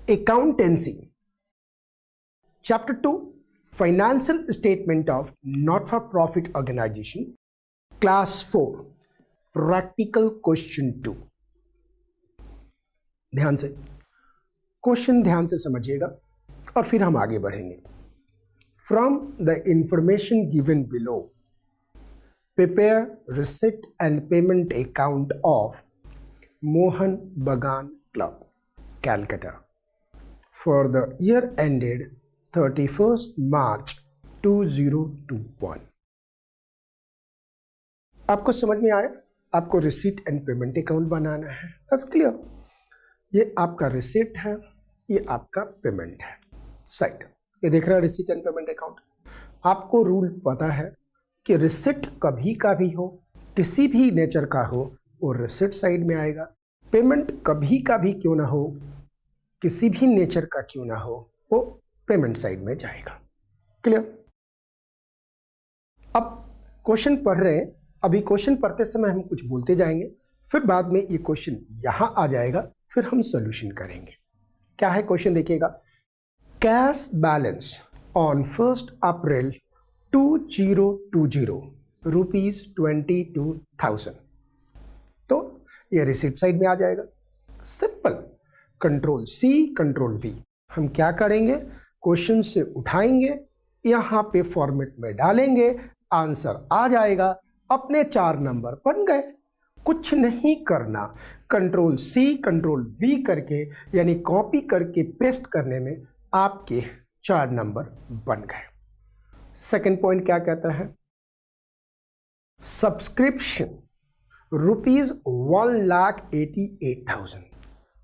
Accountancy. Chapter 2, Financial Statement of Not-for-Profit Organization. Class 4, Practical Question 2. ध्यान से question ध्यान से समझिएगा और फिर हम आगे बढ़ेंगे. From the information given below, prepare receipt and payment account of Mohan Bagan Club, Calcutta, for the year ended 31st March 2021. आपको समझ में आया? आपको रिसीट एंड पेमेंट अकाउंट बनाना है. That's clear. ये आपका रिसीट है, ये आपका पेमेंट है. साइड ये देख रहा है रिसीट एंड पेमेंट अकाउंट. आपको रूल पता है कि रिसीट कभी का भी हो, किसी भी नेचर का हो, वो रिसीट साइड में आएगा. पेमेंट कभी का भी क्यों ना हो, किसी भी नेचर का क्यों ना हो, वो पेमेंट साइड में जाएगा. क्लियर? अब क्वेश्चन पढ़ रहे हैं. अभी क्वेश्चन पढ़ते समय हम कुछ बोलते जाएंगे, फिर बाद में ये क्वेश्चन यहां आ जाएगा, फिर हम सॉल्यूशन करेंगे. क्या है क्वेश्चन देखिएगा. कैश बैलेंस ऑन 1 अप्रैल 2020 ₹22,000. तो ये रिसीट साइड में आ जाएगा. Simple. Control C control V. हम क्या करेंगे, क्वेश्चन से उठाएंगे, यहां पे फॉर्मेट में डालेंगे, आंसर आ जाएगा. अपने 4 नंबर बन गए. कुछ नहीं करना. कंट्रोल C कंट्रोल V करके यानी कॉपी करके पेस्ट करने में आपके 4 नंबर बन गए. सेकंड पॉइंट क्या कहता है. सब्सक्रिप्शन ₹1,88,000.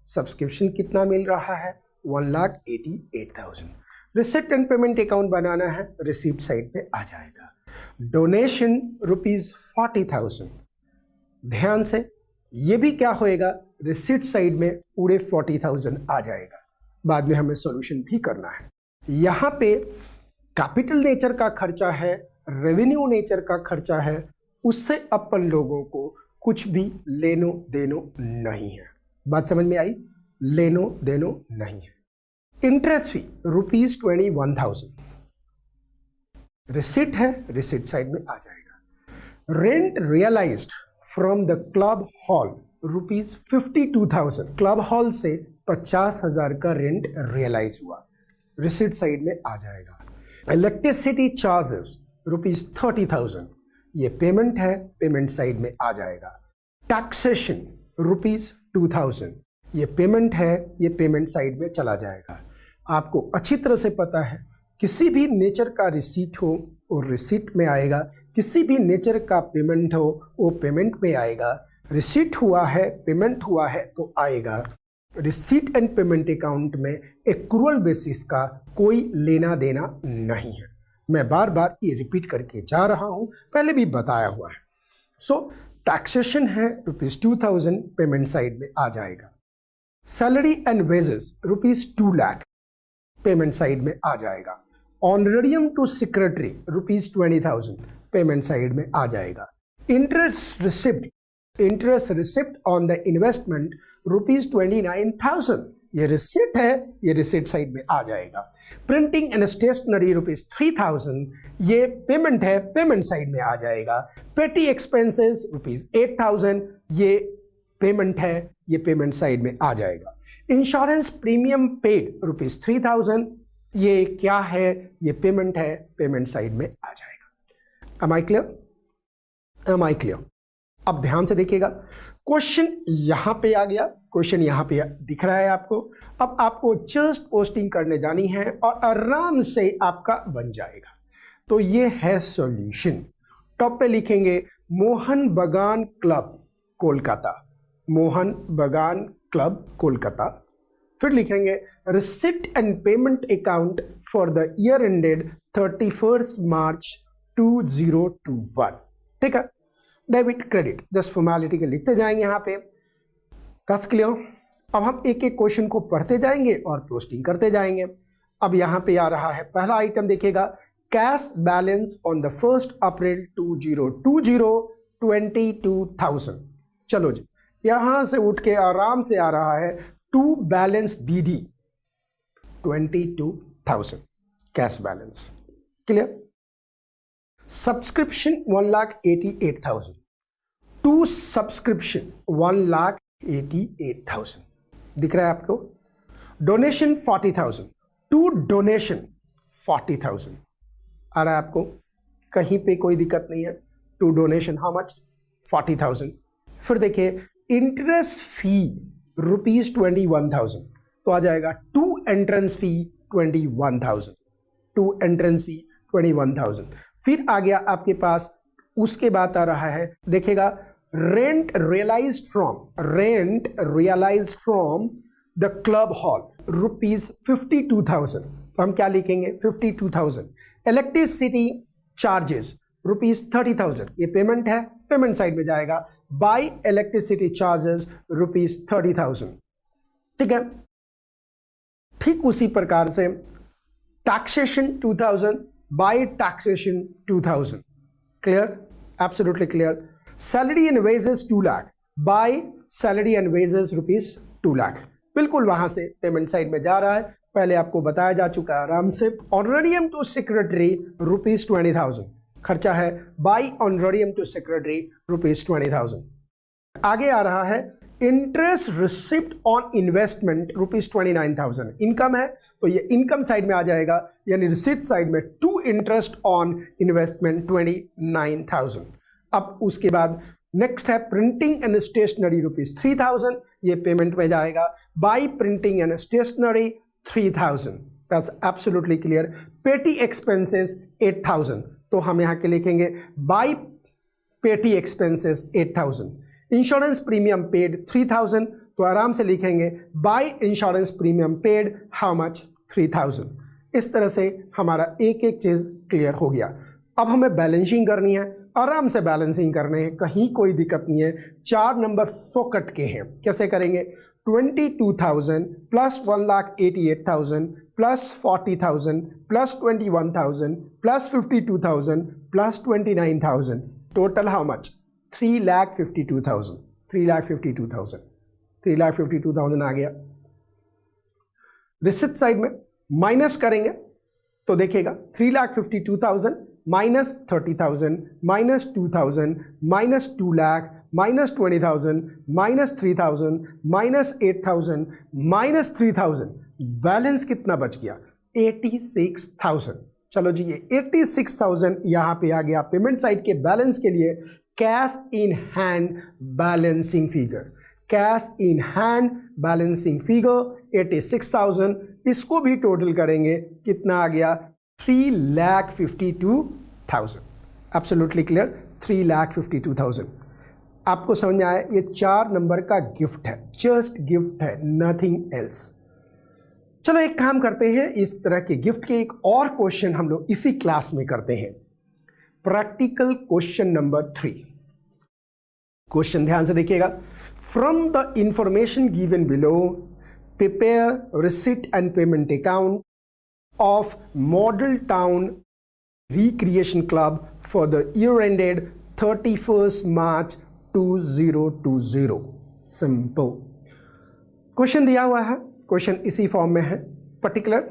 सब्सक्रिप्शन कितना मिल रहा है? 1,88,000. रिसिप्ट एंड पेमेंट अकाउंट बनाना है, रिसिप्ट साइड पे आ जाएगा. डोनेशन ₹40,000. ध्यान से, ये भी क्या होएगा, रिसिप्ट साइड में पूरे 40,000 आ जाएगा. बाद में हमें सॉल्यूशन भी करना है. यहाँ पे कैपिटल नेचर का खर्चा है, रेवेन्यू नेचर का खर्चा है, उससे अपन लोगों को कुछ भी लेनो देनो नहीं है. बात समझ में आई? लेनो देनो नहीं है. Interest fee ₹21,000. रिसिट है, रिसिट साइड में आ जाएगा. Rent realised from the club hall ₹52,000. Club hall से 50,000 का रेंट रियलाइज हुआ, रिसिट साइड में आ जाएगा. Electricity charges ₹30,000. ये पेमेंट है, पेमेंट साइड में आ जाएगा. टैक्सेशन ₹2,000. ये पेमेंट है, ये पेमेंट साइड में चला जाएगा. आपको अच्छी तरह से पता है किसी भी नेचर का रिसीट हो वो रिसीट में आएगा, किसी भी नेचर का पेमेंट हो वो पेमेंट में आएगा. रिसीट हुआ है, पेमेंट हुआ है तो आएगा. रिसीट एंड पेमेंट अकाउंट में एक्रूअल बेसिस का कोई लेना देना नहीं है. मैं बार बार ये रिपीट करके जा रहा हूं, पहले भी बताया हुआ है. सो टैक्सेशन है ₹2,000, पेमेंट साइड में आ जाएगा. Salary and wages ₹2 lakh, payment side में आ जाएगा. Honorarium to secretary ₹20,000, payment side में आ जाएगा. Interest receipt on the investment ₹29,000. ये रिसिप्ट है, ये रिसिप्ट साइड में आ जाएगा. प्रिंटिंग एंड स्टेशनरी ₹3,000, ये पेमेंट है, पेमेंट साइड में आ जाएगा. पेटी एक्सपेंसेस ₹8,000, ये पेमेंट है, ये पेमेंट साइड में आ जाएगा. इंश्योरेंस प्रीमियम पेड ₹3,000, ये क्या है, ये पेमेंट है, पेमेंट साइड में आ जाएगा. Am I clear? Am I clear? अब ध्यान से देखिएगा. क्वेश्चन यहां पे आ गया, क्वेश्चन यहां पे दिख रहा है आपको. अब आपको जस्ट पोस्टिंग करने जानी है और आराम से आपका बन जाएगा. तो ये है सॉल्यूशन. टॉप पे लिखेंगे मोहन बगान क्लब कोलकाता, मोहन बगान क्लब कोलकाता. फिर लिखेंगे receipt and payment account for the year ended 31 मार्च 2021. ठीक है. डेबिट क्रेडिट जस्ट फॉर्मेलिटी के लिखते जाएंगे यहाँ पे. That's clear. अब हम एक एक क्वेश्चन को पढ़ते जाएंगे और पोस्टिंग करते जाएंगे. अब यहाँ पे आ रहा है पहला आइटम, देखिएगा कैश बैलेंस ऑन द 1 अप्रैल 2020 22,000. चलो जी, यहां से उठ के आराम से आ रहा है to balance BD. 22,000 cash balance. Clear? Subscription 1,88,000 to subscription 1,88,000 दिख रहा है आपको। डोनेशन 40,000 टू डोनेशन 40,000 आ रहा है आपको, कहीं पे कोई दिक्कत नहीं है। To donation how much? 40,000। फिर देखिए इंटरेस्ट फी ₹21,000 तो आ जाएगा to entrance fee 21,000, to entrance fee 21,000। फिर आ गया आपके पास, उसके बाद आ रहा है देखिएगा rent realised from the club hall ₹52,000 तो हम क्या लिखेंगे? 52,000। इलेक्ट्रिसिटी चार्जेस ₹30,000 ये पेमेंट है, पेमेंट साइड में जाएगा। By electricity charges ₹30,000। ठीक है। ठीक उसी प्रकार से taxation 2,000, by taxation 2,000। Clear? Absolutely clear. Salary and wages 2 lakh, by salary and wages ₹2 lakh. बिल्कुल वहां से पेमेंट साइड में जा रहा है, पहले आपको बताया जा चुका है आराम से। ऑनरेरियम टू सेक्रेटरी ₹20,000 खर्चा है, बाय ऑनरेरियम टू सेक्रेटरी ₹20,000। आगे आ रहा है interest receipt on investment ₹29,000 income है तो ये इनकम साइड में आ जाएगा, यानी रिसिप्ट साइड में टू इंटरेस्ट ऑन इन्वेस्टमेंट 29,000। अब उसके बाद नेक्स्ट है प्रिंटिंग एंड स्टेशनरी ₹3,000 ये पेमेंट में जाएगा। By printing and stationery 3,000 that's absolutely clear. Petty expenses 8,000 तो हम यहाँ के लिखेंगे बाय पेटी एक्सपेंसेस 8,000। इंश्योरेंस प्रीमियम पेड 3,000 तो आराम से लिखेंगे by insurance premium paid how much? 3,000। इस तरह से हमारा एक एक चीज़ क्लियर हो गया। अब हमें बैलेंसिंग करनी है, आराम से बैलेंसिंग करने हैं, कहीं कोई दिक्कत नहीं है। 4 नंबर फोकट के हैं, कैसे करेंगे? 22,000 plus 1,88,000 plus 40,000 plus 21,000 plus 52,000 plus 29,000 total how much? 3,52,000 3,52,000 3,52,000 आ गया। रिसिप्ट साइड में माइनस करेंगे तो देखिएगा 3,52,000 minus 30,000 minus 2,000 minus 2 lakh minus 20,000 minus 3,000 minus 8,000 minus 3,000 balance कितना बच गया? 86,000। चलो जी ये 86,000 यहाँ पे आ गया पेमेंट साइड के बैलेंस के लिए। Cash in hand balancing figure, cash in hand balancing figure 86,000। इसको भी टोटल करेंगे कितना आ गया? 3,52,000। Absolutely clear, 3,52,000। आपको समझ में आया? ये 4 नंबर का गिफ्ट है, जस्ट गिफ्ट है, नथिंग एल्स। चलो एक काम करते हैं, इस तरह के गिफ्ट के एक और क्वेश्चन हम लोग इसी क्लास में करते हैं। Practical question number 3। क्वेश्चन ध्यान से देखिएगा। From the information given below prepare receipt and payment account of Model Town Recreation Club for the year ended 31st March 2020। Simple question दिया हुआ है, क्वेश्चन इसी फॉर्म में है। Particular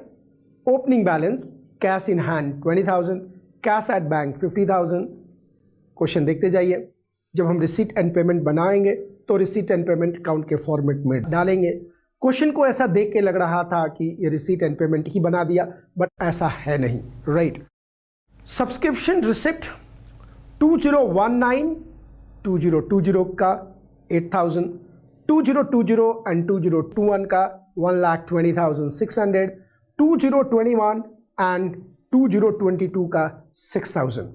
opening balance cash in hand 20,000, cash at bank 50,000। Question देखते जाइए। जब हम रिसीट एंड पेमेंट बनाएंगे तो रिसीट एंड पेमेंट अकाउंट के फॉर्मेट में डालेंगे। क्वेश्चन को ऐसा देख के लग रहा था कि ये रिसीट एंड पेमेंट ही बना दिया, बट ऐसा है नहीं, राइट। सब्सक्रिप्शन रिसिप्ट 2019-2020 का 8,000, 2020 एंड 2021 का 1,20,600, 2021 एंड 2022 का 6,000।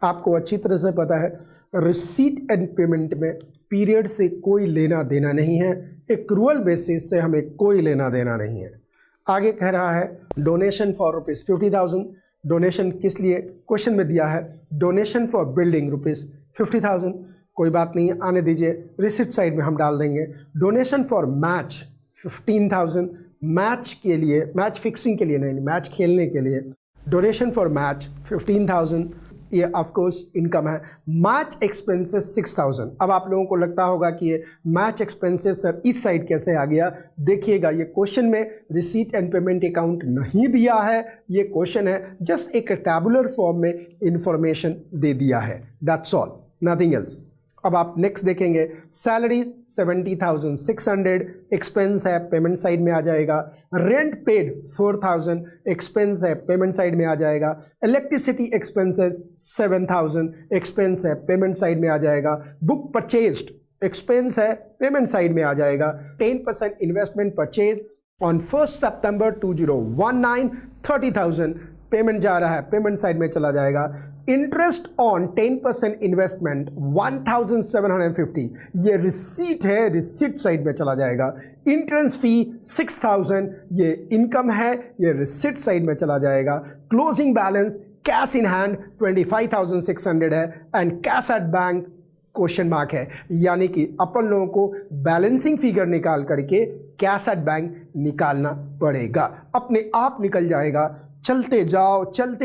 आपको अच्छी तरह से पता है रिसीट एंड पेमेंट में पीरियड से कोई लेना देना नहीं है, एक्रूअल बेसिस से हमें कोई लेना देना नहीं है। आगे कह रहा है डोनेशन फॉर ₹50,000। डोनेशन किस लिए? क्वेश्चन में दिया है डोनेशन फॉर बिल्डिंग ₹50,000। कोई बात नहीं, आने दीजिए, रिसिट साइड में हम डाल देंगे। डोनेशन फॉर मैच 15,000, मैच के लिए, मैच फिक्सिंग के लिए नहीं, मैच खेलने के लिए। Donation for match 15,000। ये ऑफ कोर्स इनकम है। Match expenses 6000। अब आप लोगों को लगता होगा कि ये मैच एक्सपेंसेस सर इस साइड कैसे आ गया। देखिएगा ये क्वेश्चन में रिसीट एंड पेमेंट अकाउंट नहीं दिया है, ये क्वेश्चन है जस्ट एक टैबुलर फॉर्म में इंफॉर्मेशन दे दिया है, दैट्स ऑल, नथिंग एल्स। अब आप नेक्स्ट देखेंगे सैलरीज 70,600 एक्सपेंस है, पेमेंट साइड में आ जाएगा। रेंट पेड 4,000 एक्सपेंस है, पेमेंट साइड में आ जाएगा। इलेक्ट्रिसिटी एक्सपेंसेस 7,000 एक्सपेंस है, पेमेंट साइड में आ जाएगा। बुक परचेज्ड एक्सपेंस है, पेमेंट साइड में आ जाएगा। 10% investment purchase on 1 September 2019 30,000 payment जा रहा है, पेमेंट साइड में चला जाएगा। इंटरेस्ट ऑन 10% इन्वेस्टमेंट 1,750 ये रिसीट है, रिसीट साइड में चला जाएगा। इंट्रेंस फी 6,000 ये इनकम है, ये रिसीट साइड में चला जाएगा। Closing balance cash in hand 25,600 है and cash at bank question mark है, यानी कि अपन लोगों को बैलेंसिंग फिगर निकाल करके कैश एट बैंक निकालना पड़ेगा, अपने आप निकल जाएगा। चलते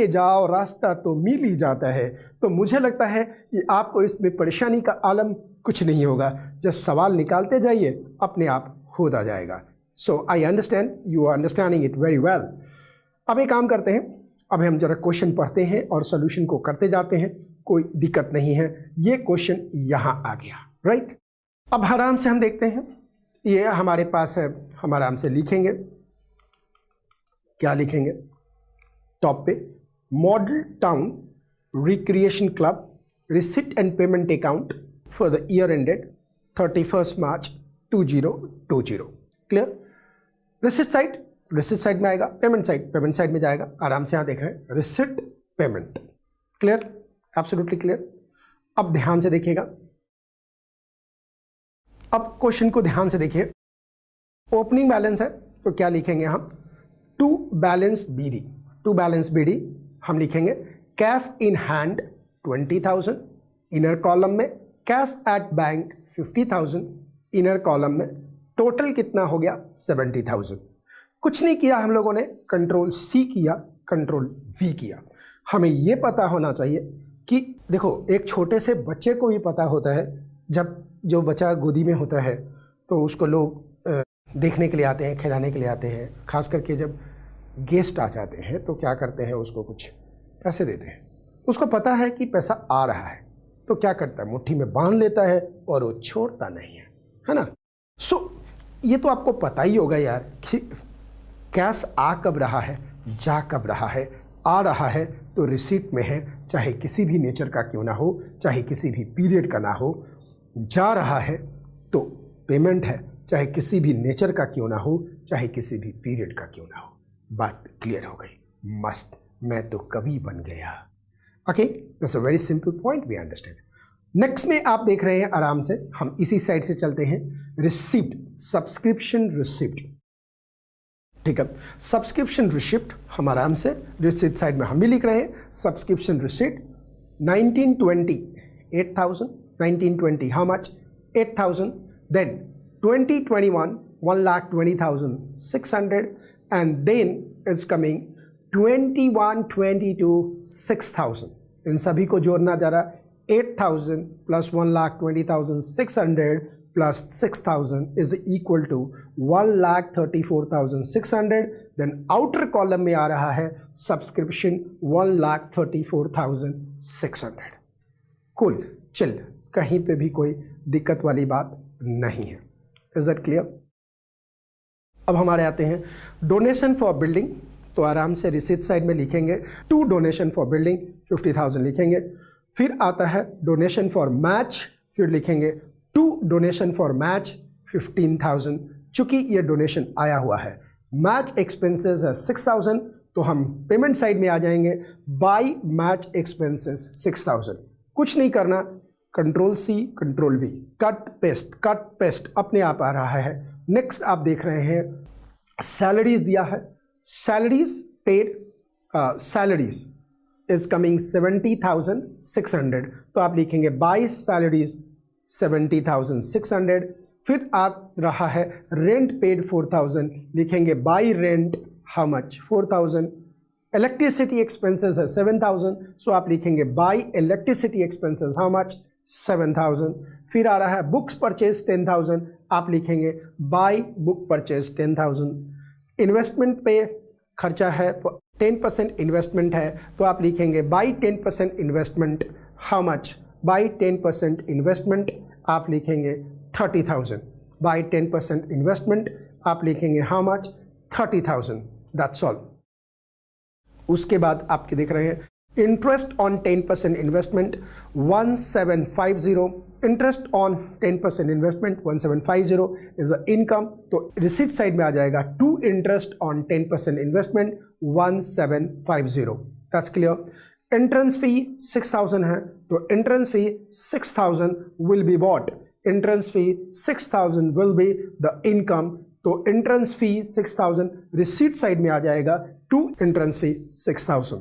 जाओ रास्ता तो मिल ही जाता है। तो मुझे लगता है कि आपको इसमें परेशानी का आलम कुछ नहीं होगा, जस्ट सवाल निकालते जाइए, अपने आप होता जाएगा। So I understand, you are understanding it very well. अब एक काम करते हैं, अब हम जरा क्वेश्चन पढ़ते हैं और सोल्यूशन को करते जाते हैं, कोई दिक्कत नहीं है। ये क्वेश्चन यहाँ आ गया, राइट। अब आराम से हम देखते हैं, ये हमारे पास है, हम आराम से लिखेंगे। क्या लिखेंगे टॉप पे? Model town recreation club receipt and payment account for the year ended 31 March 2020। Clear? Receipt side में आएगा, पेमेंट साइड में जाएगा। आराम से यहाँ देख रहे हैं receipt payment. Clear? Absolutely clear. अब ध्यान से देखिएगा, अब क्वेश्चन को ध्यान से देखिए। ओपनिंग बैलेंस है तो क्या लिखेंगे हम? टू बैलेंस बीडी हम लिखेंगे cash in hand 20,000, inner column में cash at bank 50,000, inner column में टोटल कितना हो गया 70,000। कुछ नहीं किया हम लोगों ने, कंट्रोल सी किया, कंट्रोल वी किया। हमें यह पता होना चाहिए कि देखो एक छोटे से बच्चे को भी पता होता है, जब जो बच्चा गोदी में होता है तो उसको लोग देखने के लिए आते हैं, खिलाने के लिए आते हैं। खास करके जब गेस्ट आ जाते हैं तो क्या करते हैं, उसको कुछ पैसे देते हैं। उसको पता है कि पैसा आ रहा है तो क्या करता है, मुट्ठी में बांध लेता है और वो छोड़ता नहीं है ना। सो ये तो आपको पता ही होगा यार कि कैश आ कब रहा है, जा कब रहा है। आ रहा है तो रिसीट में है, चाहे किसी भी नेचर का क्यों ना हो, चाहे किसी भी पीरियड का ना हो। जा रहा है तो पेमेंट है, चाहे किसी भी नेचर का क्यों ना हो, चाहे किसी भी पीरियड का क्यों ना हो। बात क्लियर हो गई? मस्त, मैं तो कवि बन गया। Okay, that's a very simple point, we understand. Next में आप देख रहे हैं, आराम से हम इसी साइड से चलते हैं। रिसिप्ट, सब्सक्रिप्शन रिसिप्ट, ठीक है। सब्सक्रिप्शन रिसिप्ट हम आराम से रिसिप्ट साइड में हम भी लिख रहे हैं। Subscription receipt 1920 8,000, 1920 how much 8,000, then 2021 1,20,600 and then it's coming 21, 22 6,000। इन सभी को जोड़ना जा रहा 8,000 plus 1,20,600 plus 6,000 is equal to 1,34,600। then outer column में आ रहा है subscription 1,34,600। कुल चिल, कहीं पे भी कोई दिक्कत वाली बात नहीं है। Is that clear? अब हमारे आते हैं डोनेशन फॉर बिल्डिंग, तो आराम से रिसीट साइड में लिखेंगे टू डोनेशन फॉर बिल्डिंग 50,000 लिखेंगे। फिर आता है डोनेशन फॉर मैच, फिर लिखेंगे टू डोनेशन फॉर मैच 15,000, चूंकि ये डोनेशन आया हुआ है। मैच एक्सपेंसेस है 6,000 तो हम पेमेंट साइड में आ जाएंगे बाई मैच एक्सपेंसेस 6,000। कुछ नहीं करना, control C control V, cut paste अपने आप आ रहा है। नेक्स्ट आप देख रहे हैं सैलरीज दिया है, salaries paid, salaries is coming 70,600 तो आप लिखेंगे बाई सैलरीज 70,600। फिर आ रहा है रेंट पेड 4,000, लिखेंगे by rent how much 4,000। Electricity expenses है 7000, सो आप लिखेंगे by electricity expenses how much 7000। फिर आ रहा है बुक्स परचेज 10,000, आप लिखेंगे बाई बुक परचेज 10,000। इन्वेस्टमेंट पे खर्चा है तो 10% इन्वेस्टमेंट है तो आप लिखेंगे by 10% investment how much, by 10% investment आप लिखेंगे 30,000। बाई 10% इन्वेस्टमेंट आप लिखेंगे हाउ मच 30,000, दैट्स ऑल। उसके बाद आपके देख रहे हैं interest on 10% investment 1750, interest on 10% investment 1750 is a income, तो रिसीट साइड में आ जाएगा to interest on 10% investment 1750, that's clear. Entrance fee 6000 है तो entrance fee 6000 will be what, entrance fee 6000 will be the income, तो एंट्रेंस फी 6000 रिसीट साइड में आ जाएगा टू एंट्रेंस फी 6000।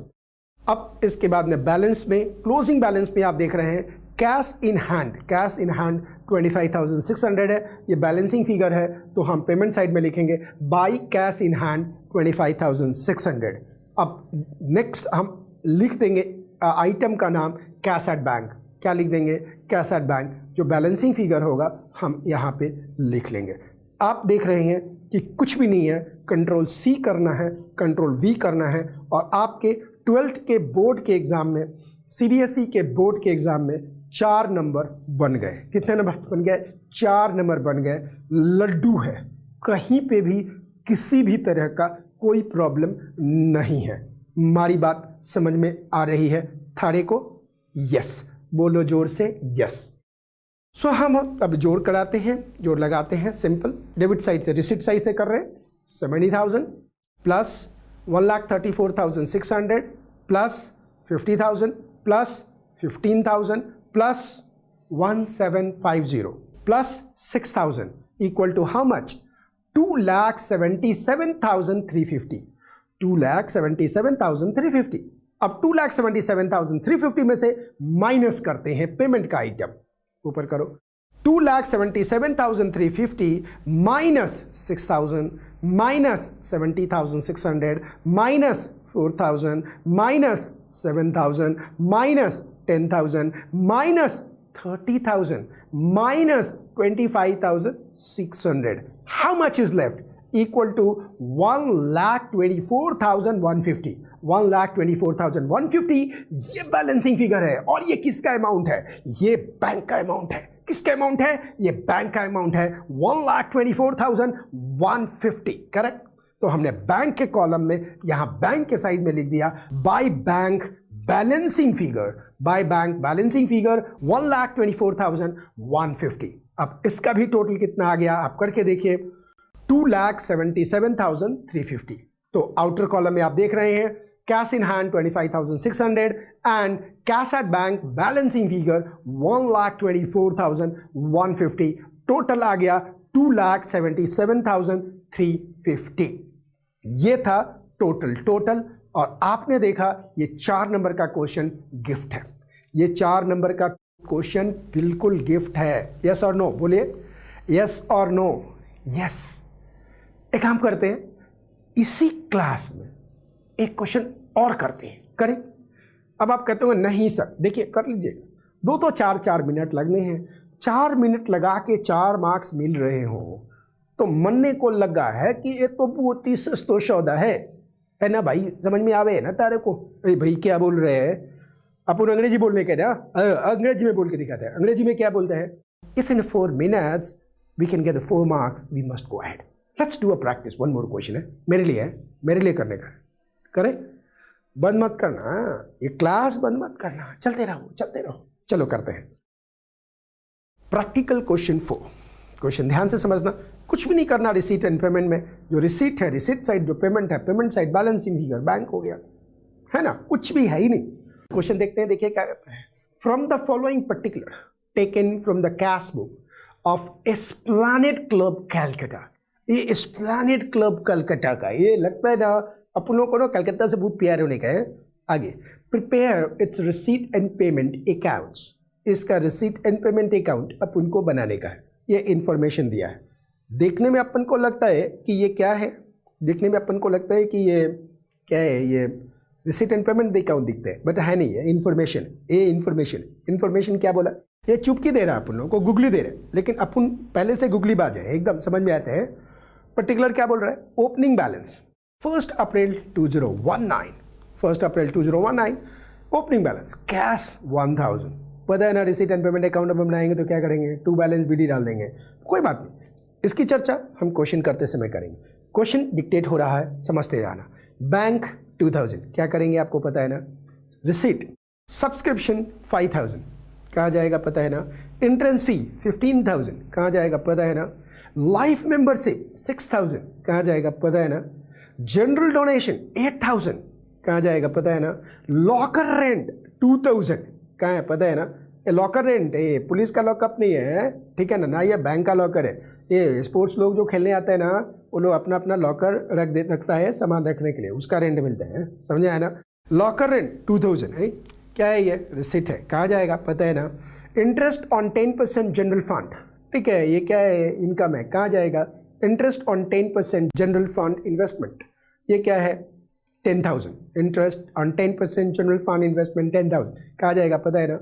अब इसके बाद में बैलेंस में, क्लोजिंग बैलेंस में आप देख रहे हैं cash in hand, cash in hand 25,600 है, ये बैलेंसिंग फिगर है तो हम पेमेंट साइड में लिखेंगे बाई कैश इन हैंड 25,600। अब नेक्स्ट हम लिख देंगे आइटम का नाम कैश एट बैंक, क्या लिख देंगे कैश एट बैंक, जो बैलेंसिंग फिगर होगा हम यहाँ पे लिख लेंगे। आप देख रहे हैं कि कुछ भी नहीं है, कंट्रोल सी करना है, कंट्रोल वी करना है और आपके 12th के बोर्ड के एग्ज़ाम में, सीबीएसई के बोर्ड के एग्ज़ाम में 4 नंबर बन गए। कितने नंबर बन गए? 4 नंबर बन गए। लड्डू है, कहीं पे भी किसी भी तरह का कोई प्रॉब्लम नहीं है। हमारी बात समझ में आ रही है थारे को? यस, बोलो जोर से यस। सो हम अब जोड़ कराते हैं, जोड़ लगाते हैं, सिंपल। डेबिट साइड से रिसिट साइड से कर रहे हैं 70,000 plus 1,34,600 plus 50,000 plus 15,000 plus 1750 plus 6,000 equal to how much 2,77,350, 2,77,350। अब 2,77,350 में से माइनस करते हैं पेमेंट का आइटम, ऊपर करो 2,77,350 minus 6,000 minus 70,600 minus 4,000 minus 7,000 minus 10,000 minus 30,000 minus 25,600, how much is left? Equal to 1,24,150, 1,24,150 ये बैलेंसिंग फिगर है। और ये किसका अमाउंट है? ये बैंक का अमाउंट है। किसका अमाउंट है? ये बैंक का अमाउंट है 1,24,150, करेक्ट। तो हमने बैंक के कॉलम में यहां बैंक के साइड में लिख दिया by bank balancing figure, by bank balancing figure 1,24,150। अब इसका भी टोटल कितना आ गया आप करके देखिए 2,77,350। तो आउटर कॉलम में आप देख रहे हैं cash in hand 25,600 and cash at bank balancing figure 1,24,150। Total आ गया 2,77,350। ये था टोटल। और आपने देखा ये 4 नंबर का क्वेश्चन गिफ्ट है। ये 4 नंबर का क्वेश्चन बिल्कुल गिफ्ट है। यस और नो बोलिए, यस और नो? यस। एक काम करते हैं, इसी क्लास में एक क्वेश्चन और करते हैं, करें? अब आप कहते हो नहीं सर, देखिए कर लीजिएगा, 2 तो 4 मिनट लगने हैं। 4 मिनट लगा के 4 मार्क्स मिल रहे हो तो मनने को लगा है कि ये तो बहुत ही सस्तो सौदा है ना भाई? समझ में आवे है ना तारे को? अरे भाई क्या बोल रहे हैं? अपन अंग्रेजी बोलने के ना, अंग्रेजी में बोल के दिखाते हैं। अंग्रेजी में क्या बोलते हैं? If in 4 minutes we can get 4 marks we must go ahead. Let's do a practice. One more question है, मेरे लिए है, मेरे लिए करने का है। करें? बंद मत करना, ये क्लास बंद मत करना, चलते रहो। चलो करते हैं प्रैक्टिकल क्वेश्चन 4। क्वेश्चन ध्यान से समझना, कुछ भी नहीं करना। रिसीट एंड पेमेंट में जो रिसीट है रिसीट साइड, जो पेमेंट है payment side, balancing figure bank हो गया, है ना? कुछ भी है ही नहीं। क्वेश्चन देखते हैं, देखिए क्या कहता है। From the following particular taken from the cash book of Esplanade Club Calcutta. ये एस्प्लैनेड क्लब कलकत्ता का, ये लगता है ना अपनों को ना कलकत्ता से बहुत प्यार होने का है। आगे, prepare it's receipt and payment accounts. इसका रिसीट एंड पेमेंट अकाउंट अपन को बनाने का है, ये इंफॉर्मेशन दिया है। देखने में अपन को लगता है कि ये क्या है, देखने में अपन को लगता है कि ये क्या है, ये रिसिट एंड पेमेंट अकाउंट दिखते हैं, बट है नहीं, है इन्फॉर्मेशन। ये इन्फॉर्मेशन क्या बोला, ये चुपकी दे रहा है अपन लोगों को, गुगली दे रहे हैं, लेकिन अपन पहले से गुगली बाज है, एकदम समझ में आते हैं। पर्टिकुलर क्या बोल रहा है, ओपनिंग बैलेंस 1 अप्रैल 2019, ओपनिंग बैलेंस कैश 1000। पता है ना, रिसिट एंड पेमेंट अकाउंट हम बनाएंगे तो क्या करेंगे, टू बैलेंस बीडी डाल देंगे, कोई बात नहीं, इसकी चर्चा हम क्वेश्चन करते समय करेंगे। क्वेश्चन डिक्टेट हो रहा है, समझते जाना। बैंक 2000, क्या करेंगे आपको पता है ना। रिसिट, सब्सक्रिप्शन 5000, कहाँ जाएगा पता है ना। एंट्रेंस फी 15000, कहाँ जाएगा पता है ना। लाइफ मेंबरशिप 6000, कहाँ जाएगा पता है ना। जनरल डोनेशन 8000, कहाँ जाएगा पता है ना। लॉकर रेंट 2000, कहाँ है पता है ना। ये लॉकर रेंट, ये पुलिस का लॉकअप नहीं है, ठीक है ना, ये बैंक का लॉकर है। ये स्पोर्ट्स लोग जो खेलने आते हैं ना, वो लोग अपना अपना लॉकर रखता है सामान रखने के लिए, उसका रेंट मिलता है, समझे है ना। लॉकर रेंट 2000 है, क्या है ये, रिसिट है, कहाँ जाएगा पता है ना। इंटरेस्ट ऑन 10% जनरल फंड, ठीक है, ये क्या है, इनकम है, कहाँ जाएगा। Interest on 10% general fund investment, ये क्या है 10,000। Interest on 10% general fund investment 10,000, कहाँ जाएगा पता है ना।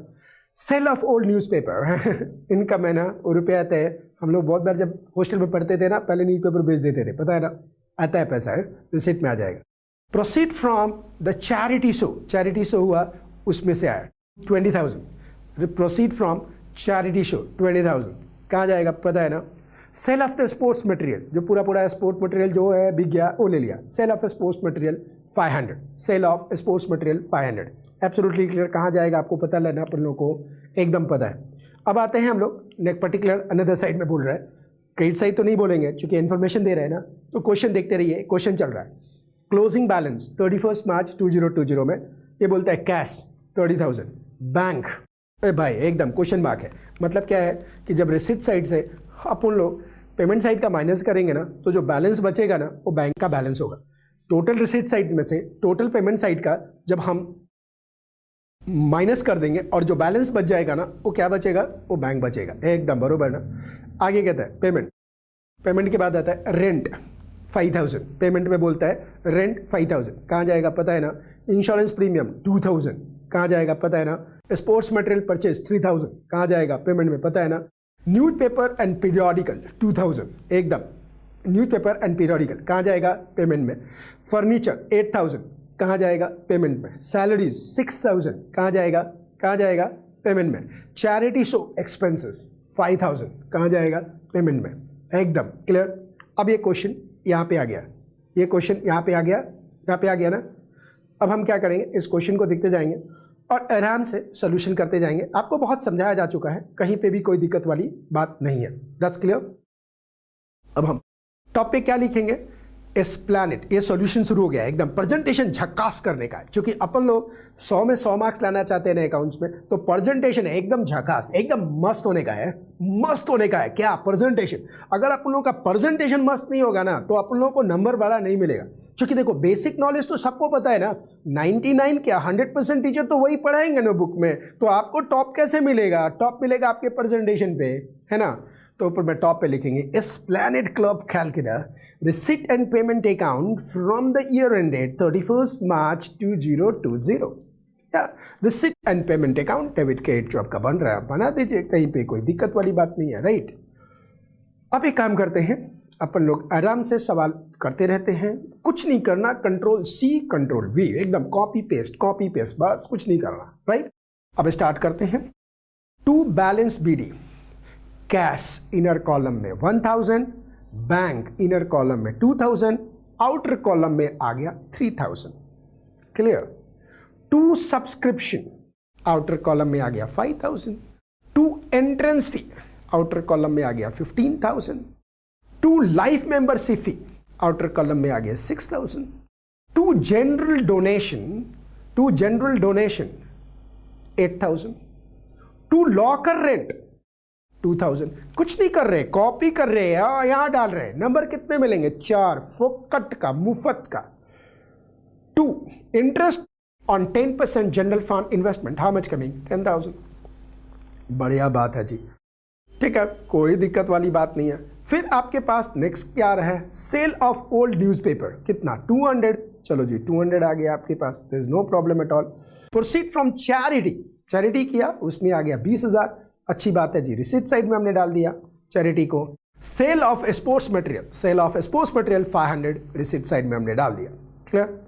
Sale of old newspaper income है ना, वो रुपये आते हैं। हम लोग बहुत बार जब हॉस्टल में पढ़ते थे ना, पहले न्यूज़पेपर बेच देते थे, पता है ना, आता है पैसा, है रिसिट में आ जाएगा। Proceed from the charity show हुआ, उसमें से आया 20,000। प्रोसीड फ्रॉम चैरिटी शो 20,000, कहाँ जाएगा पता है ना। Sale of the sports material, जो पूरा स्पोर्ट्स मटेरियल जो है बिक गया, वो ले लिया। Sale of sports material 500, sale of sports material 500, absolutely clear. कहाँ जाएगा आपको पता लेना, अपन लोगों को एकदम पता है। अब आते हैं हम लोग नेक्स्ट पर्टिकुलर अनदर साइड में बोल रहा है, क्रेडिट साइड तो नहीं बोलेंगे क्योंकि इन्फॉर्मेशन दे रहे हैं ना, तो क्वेश्चन देखते रहिए। क्वेश्चन चल रहा है, क्लोजिंग बैलेंस 31 मार्च 2020 में ये बोलता है कैश 30,000, बैंक, भाई एकदम क्वेश्चन मार्क है। मतलब क्या है कि जब रिसिट साइड से अपन लोग पेमेंट साइड का माइनस करेंगे ना, तो जो बैलेंस बचेगा ना, वो बैंक का बैलेंस होगा। टोटल रिसिट साइड में से टोटल पेमेंट साइड का जब हम माइनस कर देंगे और जो बैलेंस बच जाएगा ना, वो क्या बचेगा, वो बैंक बचेगा, एकदम बरोबर ना। आगे कहता है पेमेंट के बाद आता है रेंट 5000, पेमेंट में बोलता है रेंट 5000, कहाँ जाएगा पता है ना। इंश्योरेंस प्रीमियम 2000, कहाँ जाएगा पता है ना। स्पोर्ट्स मटेरियल परचेज 3000, कहाँ जाएगा पेमेंट में पता है ना। न्यूज़पेपर एंड पीरियोडिकल 2000, एकदम न्यूज़पेपर एंड पीरियोडिकल, कहाँ जाएगा पेमेंट में। फर्नीचर 8000, कहाँ जाएगा पेमेंट में। सैलरीज 6000, कहाँ जाएगा पेमेंट में। चैरिटी शो एक्सपेंसेस 5000, कहाँ जाएगा पेमेंट में, एकदम क्लियर। अब ये क्वेश्चन यहाँ पे आ गया, ये क्वेश्चन यहाँ पे आ गया ना। अब हम क्या करेंगे, इस क्वेश्चन को देखते जाएंगे और आराम से सोल्यूशन करते जाएंगे। आपको बहुत समझाया जा चुका है, कहीं पे भी कोई दिक्कत वाली बात नहीं है, दैट्स क्लियर। अब हम टॉप पे क्या लिखेंगे, एस्प्लैनेड। ये सॉल्यूशन शुरू हो गया है, एकदम प्रेजेंटेशन झक्कास करने का है, क्योंकि अपन लोग 100 में 100 मार्क्स लाना चाहते हैं अकाउंट्स में, तो प्रेजेंटेशन एकदम झक्कास, एकदम मस्त होने का है, क्या प्रेजेंटेशन। अगर अपन लोगों का प्रेजेंटेशन मस्त नहीं होगा ना, तो अपन लोगों को नंबर बड़ा नहीं मिलेगा। क्योंकि देखो बेसिक नॉलेज तो सबको पता है ना, 99 क्या 100% टीचर तो वही पढ़ाएंगे ना बुक में, तो आपको टॉप कैसे मिलेगा, टॉप मिलेगा आपके प्रेजेंटेशन पे, है ना। तो ऊपर में टॉप पे लिखेंगे Esplanade Club calculator receipt and payment account from the year ended 31 March 2020। या receipt and payment account debit credit जो आपका बन रहा है बना दीजिए, कहीं पे कोई दिक्कत वाली बात नहीं है, राइट। अब एक काम करते हैं, अपन लोग आराम से सवाल करते रहते हैं, कुछ नहीं करना, Ctrl+C Ctrl+V, एकदम कॉपी पेस्ट, बस कुछ नहीं करना, राइट। अब स्टार्ट करते हैं। To balance BD, cash inner column में 1000, बैंक इनर कॉलम में 2000, आउटर कॉलम में आ गया 3000, clear. To subscription, outer column में आ गया 5000, to entrance fee, outer column में आ गया 15,000, to life membership fee, outer column में आ गया 6000, to general donation 8000, to locker rent 2000। कुछ नहीं कर रहे, कॉपी कर रहे हैं, यहां डाल रहे हैं, नंबर कितने मिलेंगे 4, फोकट का, मुफ्त का। To interest on 10% general fund investment, how much coming 10,000। बढ़िया बात है जी, ठीक है, कोई दिक्कत वाली बात नहीं है। फिर आपके पास नेक्स्ट क्या रहा है, सेल ऑफ ओल्ड न्यूज़पेपर, कितना 200, चलो जी 200 आ गया आपके पास, there is no problem at all. Proceed from charity किया, उसमें आ गया 20,000, अच्छी बात है जी, रिसीट साइड में हमने डाल दिया चैरिटी को। Sale of sports material 500 receipt side में हमने डाल दिया। क्लियर।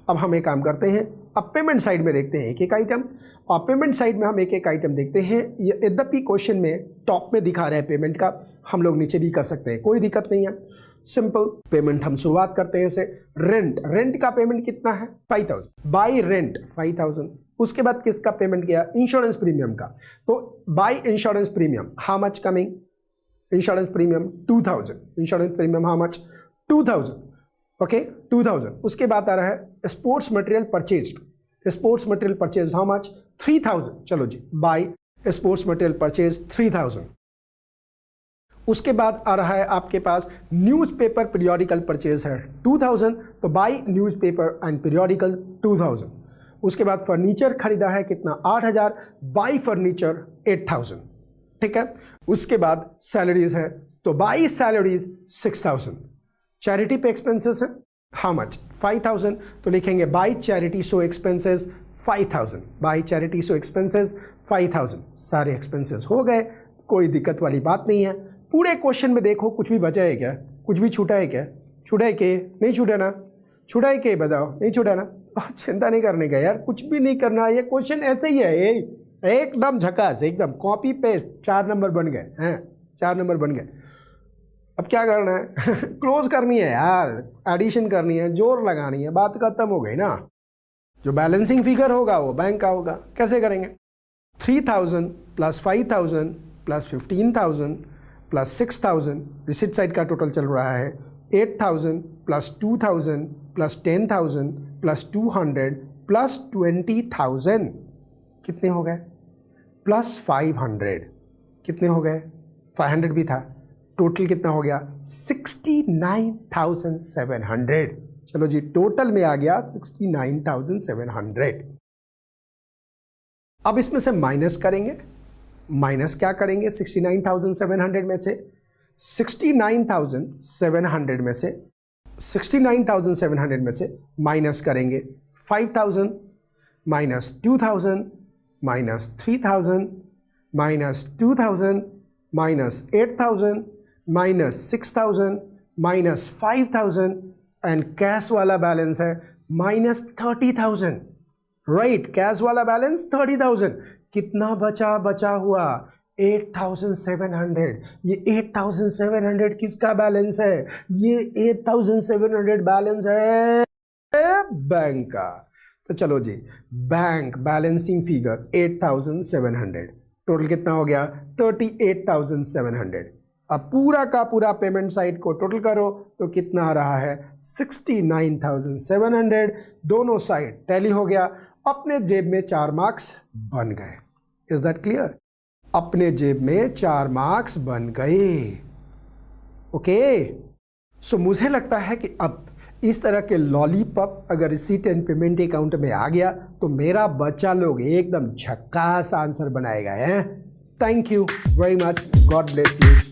अब हम एक काम करते हैं, अब पेमेंट साइड में देखते हैं एक एक आइटम, और पेमेंट साइड में हम एक एक आइटम देखते हैं। ये यद्यपि क्वेश्चन में टॉप में दिखा रहा है पेमेंट का, हम लोग नीचे भी कर सकते हैं, कोई दिक्कत नहीं है। सिंपल पेमेंट हम शुरुआत करते हैं से रेंट का पेमेंट कितना है 5000, बाई रेंट 5000। उसके बाद किसका पेमेंट किया, इंश्योरेंस प्रीमियम का। तो by insurance premium how much coming, insurance premium 2000, insurance premium how much 2000, okay 2000। उसके बाद आ रहा है sports material purchase how much 3000, चलो जी बाई स्पोर्ट्स मटेरियल परचेज 3000। उसके बाद आ रहा है आपके पास न्यूज़पेपर पीरियोडिकल परचेज है 2000, तो बाई न्यूज़पेपर एंड पीरियोडिकल 2000। उसके बाद फर्नीचर खरीदा है कितना 8000, बाई फर्नीचर 8000, ठीक है। उसके बाद सैलरीज है, तो बाई सैलरीज 6000। चैरिटी पे एक्सपेंसेस है हाउ मच 5000, तो लिखेंगे by charity so expenses 5000, by charity so expenses 5000। सारे एक्सपेंसेस हो गए, कोई दिक्कत वाली बात नहीं है। पूरे क्वेश्चन में देखो कुछ भी बचा है क्या, कुछ भी छूटा है क्या, छूटा है के नहीं छूटा ना, छूटा है के बताओ, नहीं छूटा ना, चिंता नहीं करने का यार, कुछ भी नहीं करना, ये क्वेश्चन ऐसे ही है, एकदम झकास, एकदम कॉपी पेस्ट, 4 नंबर बन गए हैं, 4 नंबर बन गए। अब क्या करना है क्लोज करनी है यार, एडिशन करनी है, जोर लगानी है, बात खत्म हो गई ना। जो बैलेंसिंग फिगर होगा वो बैंक का होगा, कैसे करेंगे 3000 plus 5000 plus 15,000 plus 6,000, receipt side का टोटल चल रहा है 8,000 प्लस 2,000 प्लस 10,000 प्लस 200 प्लस 20,000, कितने हो गए प्लस 500, कितने हो गए 500 भी था, टोटल कितना हो गया 69,700। चलो जी टोटल में आ गया 69,700। अब इसमें से माइनस करेंगे, माइनस क्या करेंगे 69,700 में से, 69,700 में से माइनस करेंगे 5,000 minus 2,000 minus 3,000 minus 2,000 minus 8,000 minus 6,000 minus 5,000 and cash वाला बैलेंस है माइनस 30,000, राइट। कैश वाला बैलेंस 30,000, कितना बचा हुआ 8,700। ये 8,700 किसका बैलेंस है, ये 8,700 बैलेंस है बैंक का। तो चलो जी बैंक बैलेंसिंग फिगर 8,700, टोटल कितना हो गया 38,700। अब पूरा का पूरा पेमेंट साइड को टोटल करो तो कितना आ रहा है 69,700। दोनों साइड टैली हो गया, अपने जेब में 4 मार्क्स बन गए। इज दैट क्लियर, अपने जेब में 4 मार्क्स बन गए, ओके। सो मुझे लगता है कि अब इस तरह के लॉलीपॉप अगर रिसीट एंड पेमेंट अकाउंट में आ गया तो मेरा बच्चा लोग एकदम झक्कास आंसर बनाएगा है। Thank you very much, God bless you.